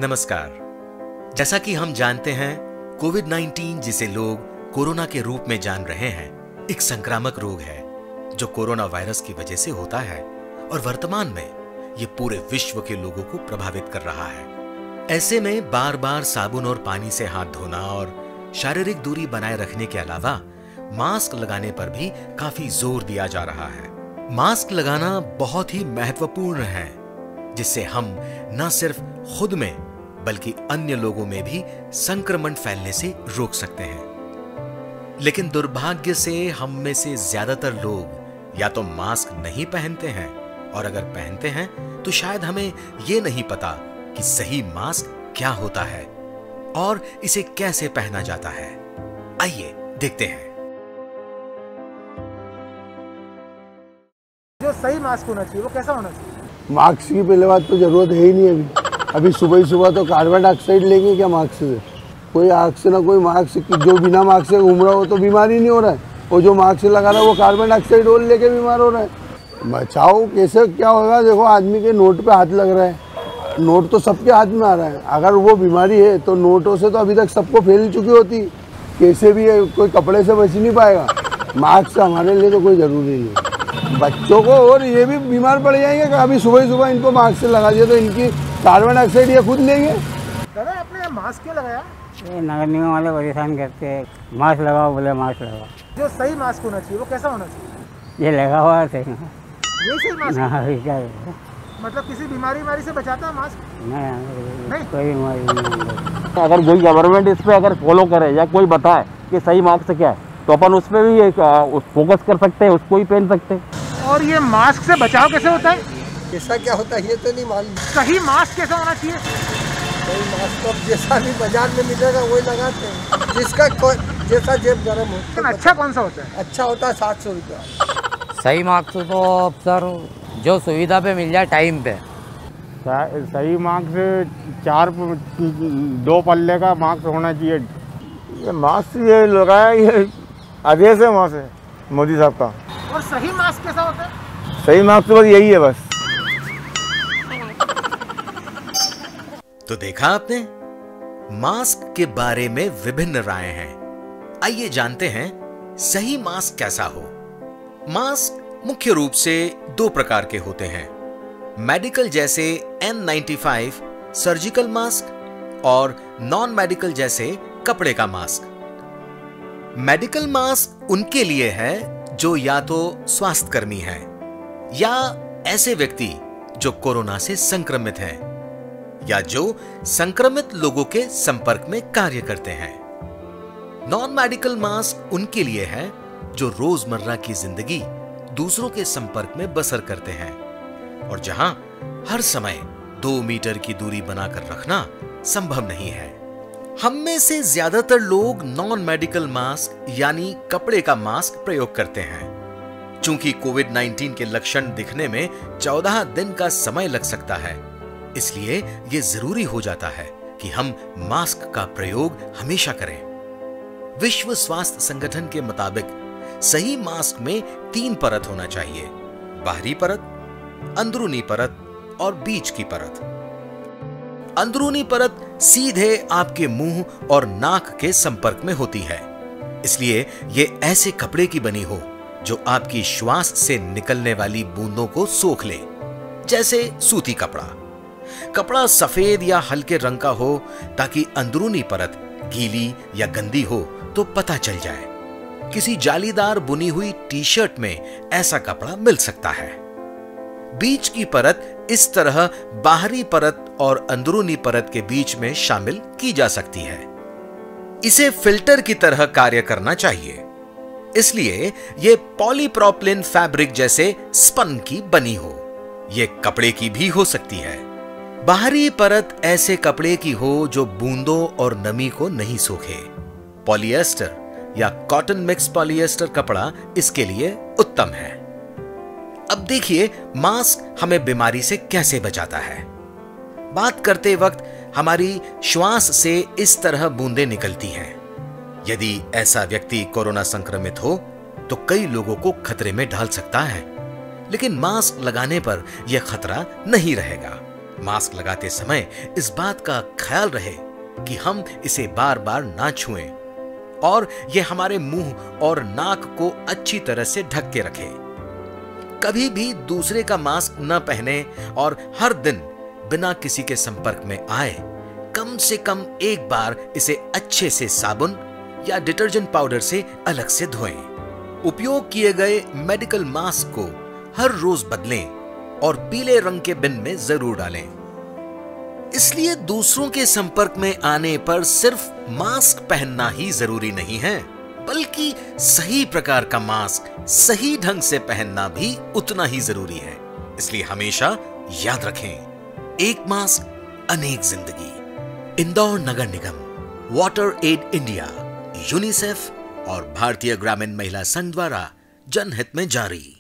नमस्कार। जैसा कि हम जानते हैं, कोविड-19 जिसे लोग कोरोना के रूप में जान रहे हैं, एक संक्रामक रोग है जो कोरोना वायरस की वजह से होता है और वर्तमान में ये पूरे विश्व के लोगों को प्रभावित कर रहा है। ऐसे में बार बार साबुन और पानी से हाथ धोना और शारीरिक दूरी बनाए रखने के अलावा मास्क लगाने पर भी काफी जोर दिया जा रहा है। मास्क लगाना बहुत ही महत्वपूर्ण है, जिससे हम न सिर्फ खुद में बल्कि अन्य लोगों में भी संक्रमण फैलने से रोक सकते हैं। लेकिन दुर्भाग्य से हम में से ज्यादातर लोग या तो मास्क नहीं पहनते हैं, और अगर पहनते हैं तो शायद हमें यह नहीं पता कि सही मास्क क्या होता है और इसे कैसे पहना जाता है। आइए देखते हैं। जो सही मास्क होना चाहिए वो कैसा होना चाहिए? मास्क की पहले बात तो जरूरत है ही नहीं। अभी सुबह ही सुबह तो कार्बन डाइऑक्साइड लेंगे क्या मास्क से? कोई आँख से ना कोई मास्क, जो बिना मास्क से घूम रहा हो तो बीमार ही नहीं हो रहा है, और जो मास्क से लगा रहा है वो कार्बन डाइऑक्साइड और लेके बीमार हो रहा है। बचाओ कैसे, क्या होगा? देखो, आदमी के नोट पे हाथ लग रहा है, नोट तो सबके हाथ में आ रहा है। अगर वो बीमारी है तो नोटों से तो अभी तक सबको फैल चुकी होती, कैसे भी है, कोई कपड़े से बच नहीं पाएगा। मास्क हमारे लिए तो कोई ज़रूरी नहीं है। बच्चों को और ये भी बीमार पड़ जाएंगे कि अभी सुबह ही सुबह इनको मास्क से लगा दिया तो इनकी कार्बन डाइऑक्साइड ये खुद लेंगे। दादा, आपने मास्क क्यों लगाया? ये नगर निगम वाले परेशान करते हैं, मास्क लगाओ, बोले मास्क लगाओ। जो सही मास्क होना चाहिए वो कैसा होना चाहिए? ये लगा हुआ है सही। ये सही मास्क? क्या मतलब किसी बीमारी से बचाता है मास्क? नहीं, कोई बीमारी नहीं। अगर कोई गवर्नमेंट इस पे अगर फॉलो करे या कोई बताए कि सही मास्क क्या है, तो अपन उस पर भी फोकस कर सकते हैं, उसको ही पहन सकते हैं। और ये मास्क से बचाव कैसे होता है? कैसा क्या होता है ये तो नहीं मालूम। सही मास्क कैसा होना चाहिए? कोई मास्क तो जैसा भी बाजार में मिलेगा वही लगाते हैं, जिसका जैसा जेब गर्म हो। लेकिन अच्छा कौन सा होता है? अच्छा होता है 700 रुपया। सही मास्क तो सर जो सुविधा पे मिल जाए टाइम पे। सही मास्क 2 पल्ले का मास्क होना चाहिए। ये मास्क ये लगाया, ये आदेश है वहाँ से मोदी साहब का। और सही मास्क कैसा होता है? सही मास्क तो बस यही है बस। तो देखा आपने, मास्क के बारे में विभिन्न राय हैं। आइए जानते हैं सही मास्क कैसा हो। मास्क मुख्य रूप से 2 प्रकार के होते हैं, मेडिकल जैसे N95 सर्जिकल मास्क और नॉन मेडिकल जैसे कपड़े का मास्क। मेडिकल मास्क उनके लिए है जो या तो स्वास्थ्यकर्मी हैं या ऐसे व्यक्ति जो कोरोना से संक्रमित हैं या जो संक्रमित लोगों के संपर्क में कार्य करते हैं। नॉन मेडिकल मास्क उनके लिए है जो रोजमर्रा की जिंदगी दूसरों के संपर्क में बसर करते हैं और जहां हर समय 2 मीटर की दूरी बनाकर रखना संभव नहीं है। हम में से ज्यादातर लोग नॉन मेडिकल मास्क यानी कपड़े का मास्क प्रयोग करते हैं। चूंकि कोविड-19 के लक्षण दिखने में 14 दिन का समय लग सकता है, इसलिए यह जरूरी हो जाता है कि हम मास्क का प्रयोग हमेशा करें। विश्व स्वास्थ्य संगठन के मुताबिक सही मास्क में 3 परत होना चाहिए, बाहरी परत, अंदरूनी परत और बीच की परत। अंदरूनी परत सीधे आपके मुंह और नाक के संपर्क में होती है, इसलिए यह ऐसे कपड़े की बनी हो जो आपकी श्वास से निकलने वाली बूंदों को सोख ले, जैसे सूती कपड़ा। कपड़ा सफेद या हल्के रंग का हो ताकि अंदरूनी परत गीली या गंदी हो तो पता चल जाए। किसी जालीदार बुनी हुई टी-शर्ट में ऐसा कपड़ा मिल सकता है। बीच की परत इस तरह बाहरी परत और अंदरूनी परत के बीच में शामिल की जा सकती है। इसे फिल्टर की तरह कार्य करना चाहिए, इसलिए यह पॉलीप्रोपिलीन फैब्रिक जैसे स्पन की बनी हो। यह कपड़े की भी हो सकती है। बाहरी परत ऐसे कपड़े की हो जो बूंदों और नमी को नहीं सोखे। पॉलिएस्टर या कॉटन मिक्स पॉलिएस्टर कपड़ा इसके लिए उत्तम है। अब देखिए मास्क हमें बीमारी से कैसे बचाता है। बात करते वक्त हमारी श्वास से इस तरह बूंदें निकलती हैं। यदि ऐसा व्यक्ति कोरोना संक्रमित हो तो कई लोगों को खतरे में डाल सकता है, लेकिन मास्क लगाने पर यह खतरा नहीं रहेगा। मास्क लगाते समय इस बात का ख्याल रहे कि हम इसे बार बार ना छुएं और यह हमारे मुंह और नाक को अच्छी तरह से ढक के रखे। कभी भी दूसरे का मास्क न पहने और हर दिन बिना किसी के संपर्क में आए कम से कम एक बार इसे अच्छे से साबुन या डिटर्जेंट पाउडर से अलग से धोएं। उपयोग किए गए मेडिकल मास्क को हर रोज बदलें और पीले रंग के बिन में जरूर डालें। इसलिए दूसरों के संपर्क में आने पर सिर्फ मास्क पहनना ही जरूरी नहीं है, बल्कि सही प्रकार का मास्क सही ढंग से पहनना भी उतना ही जरूरी है। इसलिए हमेशा याद रखें, एक मास्क अनेक जिंदगी। इंदौर नगर निगम, वाटर एड इंडिया, यूनिसेफ और भारतीय ग्रामीण महिला संघ द्वारा जनहित में जारी।